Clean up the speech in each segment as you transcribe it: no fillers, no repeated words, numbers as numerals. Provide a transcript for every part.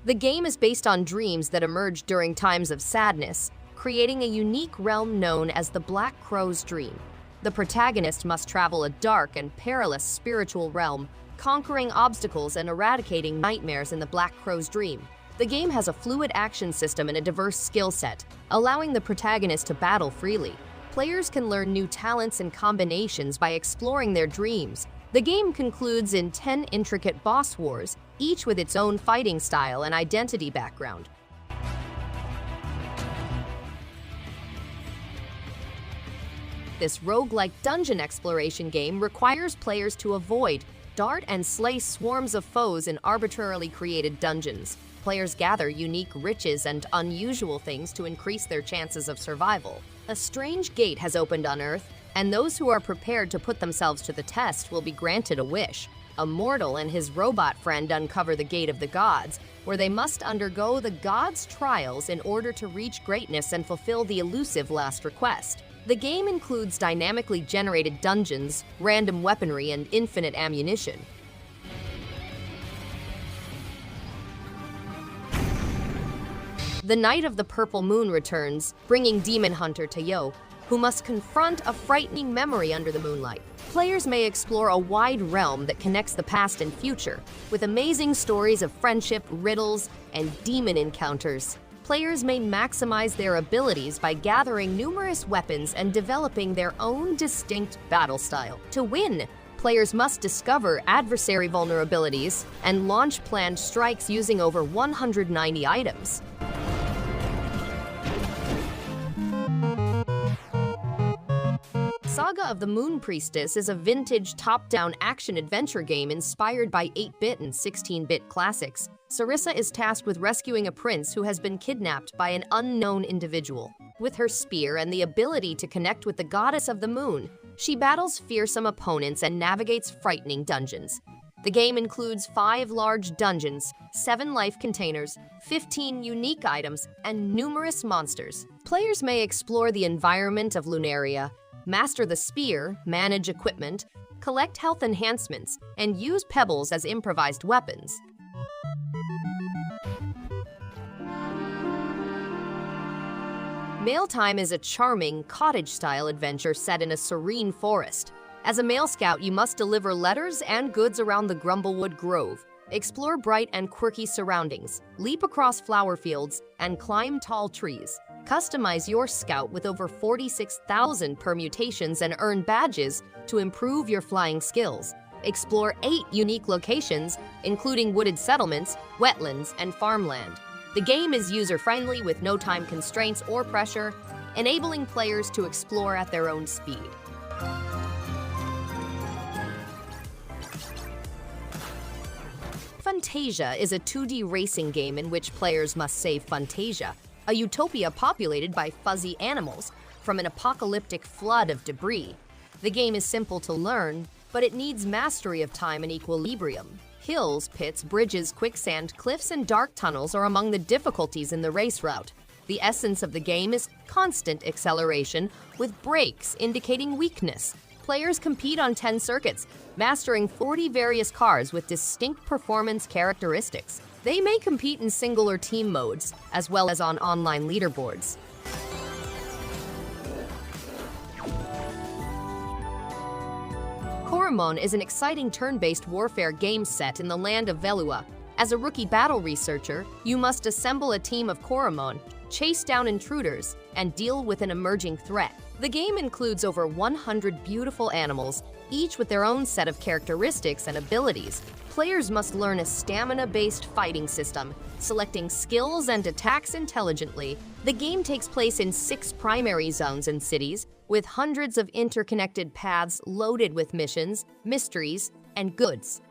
The game is based on dreams that emerge during times of sadness, creating a unique realm known as the Black Crow's Dream. The protagonist must travel a dark and perilous spiritual realm, conquering obstacles and eradicating nightmares in the Black Crow's Dream. The game has a fluid action system and a diverse skill set, allowing the protagonist to battle freely. Players can learn new talents and combinations by exploring their dreams. The game concludes in 10 intricate boss wars, each with its own fighting style and identity background. This roguelike dungeon exploration game requires players to avoid, dart, and slay swarms of foes in arbitrarily created dungeons. Players gather unique riches and unusual things to increase their chances of survival. A strange gate has opened on Earth, and those who are prepared to put themselves to the test will be granted a wish. A mortal and his robot friend uncover the Gate of the Gods, where they must undergo the gods' trials in order to reach greatness and fulfill the elusive last request. The game includes dynamically generated dungeons, random weaponry, and infinite ammunition. The Night of the Purple Moon returns, bringing demon hunter Tayo, who must confront a frightening memory under the moonlight. Players may explore a wide realm that connects the past and future, with amazing stories of friendship, riddles, and demon encounters. Players may maximize their abilities by gathering numerous weapons and developing their own distinct battle style. To win, players must discover adversary vulnerabilities and launch planned strikes using over 190 items. Saga of the Moon Priestess is a vintage top-down action-adventure game inspired by 8-bit and 16-bit classics. Sarissa is tasked with rescuing a prince who has been kidnapped by an unknown individual. With her spear and the ability to connect with the goddess of the moon, she battles fearsome opponents and navigates frightening dungeons. The game includes 5 large dungeons, 7 life containers, 15 unique items, and numerous monsters. Players may explore the environment of Lunaria, master the spear, manage equipment, collect health enhancements, and use pebbles as improvised weapons. Mail Time is a charming, cottage-style adventure set in a serene forest. As a mail scout, you must deliver letters and goods around the Grumblewood Grove, explore bright and quirky surroundings, leap across flower fields, and climb tall trees. Customize your scout with over 46,000 permutations and earn badges to improve your flying skills. Explore 8 unique locations, including wooded settlements, wetlands, and farmland. The game is user-friendly with no time constraints or pressure, enabling players to explore at their own speed. Funtasia is a 2D racing game in which players must save Funtasia, a utopia populated by fuzzy animals, from an apocalyptic flood of debris. The game is simple to learn, but it needs mastery of time and equilibrium. Hills, pits, bridges, quicksand, cliffs, and dark tunnels are among the difficulties in the race route. The essence of the game is constant acceleration, with brakes indicating weakness. Players compete on 10 circuits, mastering 40 various cars with distinct performance characteristics. They may compete in single or team modes, as well as on online leaderboards. Coromon is an exciting turn-based warfare game set in the land of Velua. As a rookie battle researcher, you must assemble a team of Coromon, chase down intruders, and deal with an emerging threat. The game includes over 100 beautiful animals, each with their own set of characteristics and abilities. Players must learn a stamina-based fighting system, selecting skills and attacks intelligently. The game takes place in 6 primary zones and cities, with hundreds of interconnected paths loaded with missions, mysteries, and goods.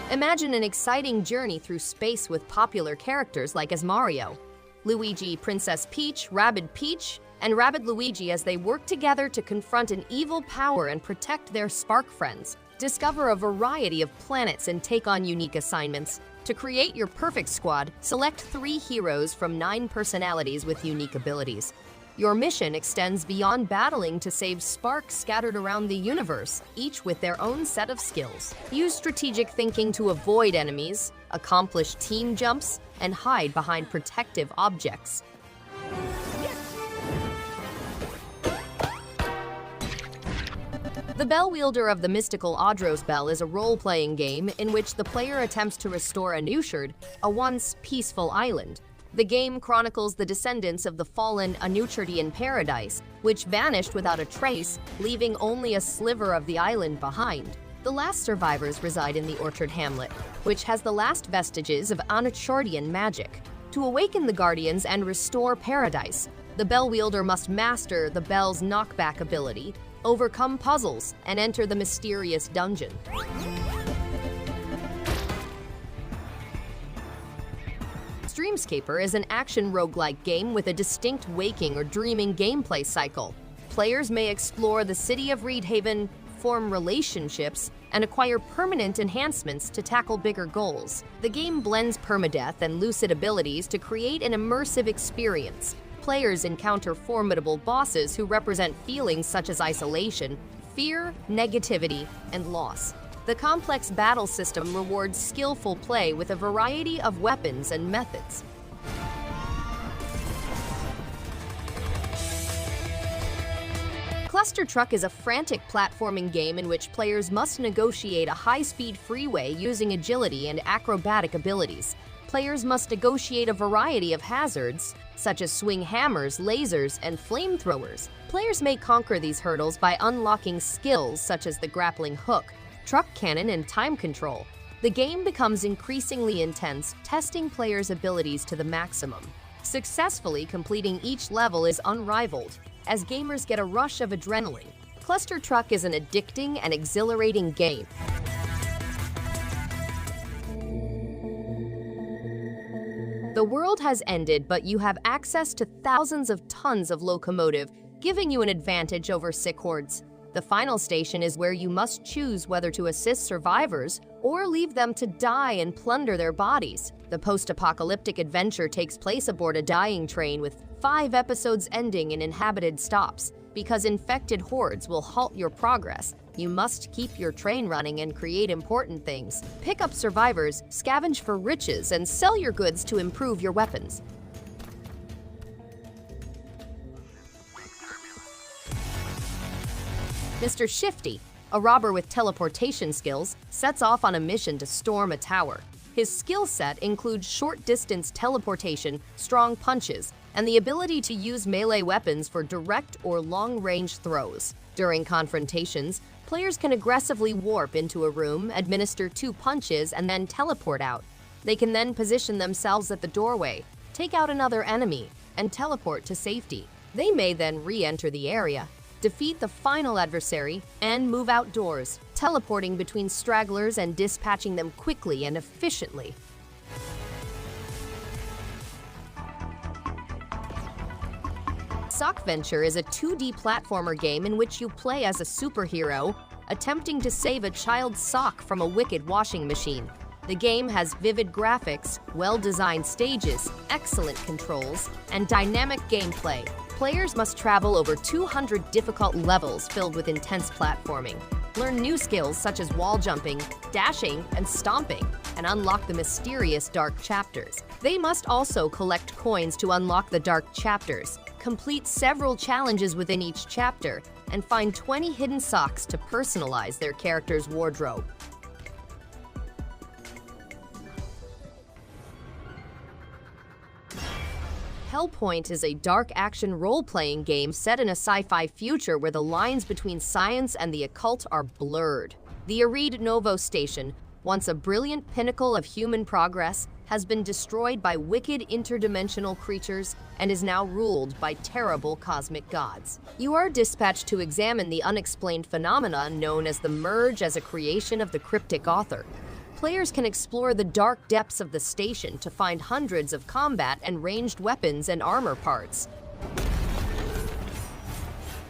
Imagine an exciting journey through space with popular characters like as Mario, Luigi, Princess Peach, Rabbid Peach, and Rabbid Luigi as they work together to confront an evil power and protect their Spark friends. Discover a variety of planets and take on unique assignments. To create your perfect squad, select 3 heroes from 9 personalities with unique abilities. Your mission extends beyond battling to save sparks scattered around the universe, each with their own set of skills. Use strategic thinking to avoid enemies, accomplish team jumps, and hide behind protective objects. The Bell Wielder of the Mystical Audros Bell is a role-playing game in which the player attempts to restore Anuchard, a once peaceful island. The game chronicles the descendants of the fallen Anuchardian paradise, which vanished without a trace, leaving only a sliver of the island behind. The last survivors reside in the Orchard Hamlet, which has the last vestiges of Anuchardian magic. To awaken the Guardians and restore paradise, the Bell Wielder must master the Bell's knockback ability, overcome puzzles, and enter the mysterious dungeon. Dreamscaper is an action roguelike game with a distinct waking or dreaming gameplay cycle. Players may explore the city of Reedhaven, form relationships, and acquire permanent enhancements to tackle bigger goals. The game blends permadeath and lucid abilities to create an immersive experience. Players encounter formidable bosses who represent feelings such as isolation, fear, negativity, and loss. The complex battle system rewards skillful play with a variety of weapons and methods. Clustertruck is a frantic platforming game in which players must negotiate a high-speed freeway using agility and acrobatic abilities. Players must negotiate a variety of hazards, such as swing hammers, lasers, and flamethrowers. Players may conquer these hurdles by unlocking skills such as the grappling hook, truck cannon, and time control. The game becomes increasingly intense, testing players' abilities to the maximum. Successfully completing each level is unrivaled, as gamers get a rush of adrenaline. Clustertruck is an addicting and exhilarating game. The world has ended, but you have access to thousands of tons of locomotive, giving you an advantage over sick hordes. The final station is where you must choose whether to assist survivors or leave them to die and plunder their bodies. The post-apocalyptic adventure takes place aboard a dying train with 5 episodes ending in inhabited stops. Because infected hordes will halt your progress, you must keep your train running and create important things. Pick up survivors, scavenge for riches, and sell your goods to improve your weapons. Mr. Shifty, a robber with teleportation skills, sets off on a mission to storm a tower. His skill set includes short-distance teleportation, strong punches, and the ability to use melee weapons for direct or long-range throws. During confrontations, players can aggressively warp into a room, administer 2 punches, and then teleport out. They can then position themselves at the doorway, take out another enemy, and teleport to safety. They may then re-enter the area, defeat the final adversary, and move outdoors, teleporting between stragglers and dispatching them quickly and efficiently. Sockventure is a 2D platformer game in which you play as a superhero, attempting to save a child's sock from a wicked washing machine. The game has vivid graphics, well-designed stages, excellent controls, and dynamic gameplay. Players must travel over 200 difficult levels filled with intense platforming. Learn new skills such as wall jumping, dashing, and stomping, and unlock the mysterious dark chapters. They must also collect coins to unlock the dark chapters, complete several challenges within each chapter, and find 20 hidden socks to personalize their character's wardrobe. Hellpoint is a dark action role-playing game set in a sci-fi future where the lines between science and the occult are blurred. The Arid Novo Station, once a brilliant pinnacle of human progress, has been destroyed by wicked interdimensional creatures and is now ruled by terrible cosmic gods. You are dispatched to examine the unexplained phenomena known as the Merge as a creation of the cryptic author. Players can explore the dark depths of the station to find hundreds of combat and ranged weapons and armor parts.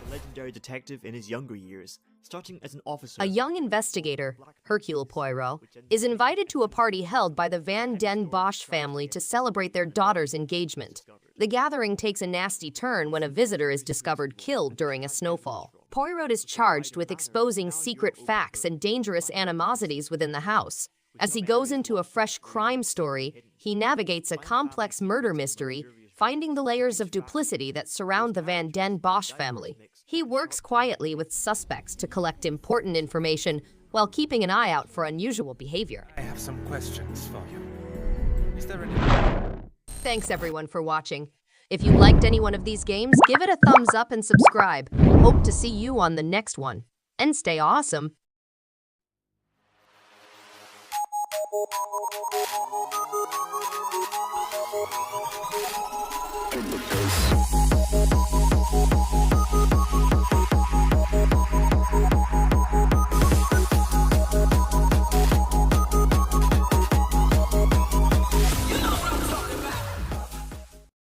A legendary detective in his younger years, starting as an officer. A young investigator, Hercule Poirot, is invited to a party held by the Van Den Bosch family to celebrate their daughter's engagement. The gathering takes a nasty turn when a visitor is discovered killed during a snowfall. Poirot is charged with exposing secret facts and dangerous animosities within the house. As he goes into a fresh crime story, he navigates a complex murder mystery, finding the layers of duplicity that surround the Van Den Bosch family. He works quietly with suspects to collect important information while keeping an eye out for unusual behavior. I have some questions for you. Is there any... Thanks everyone for watching. If you liked any one of these games, give it a thumbs up and subscribe. Hope to see you on the next one. And stay awesome. In the face.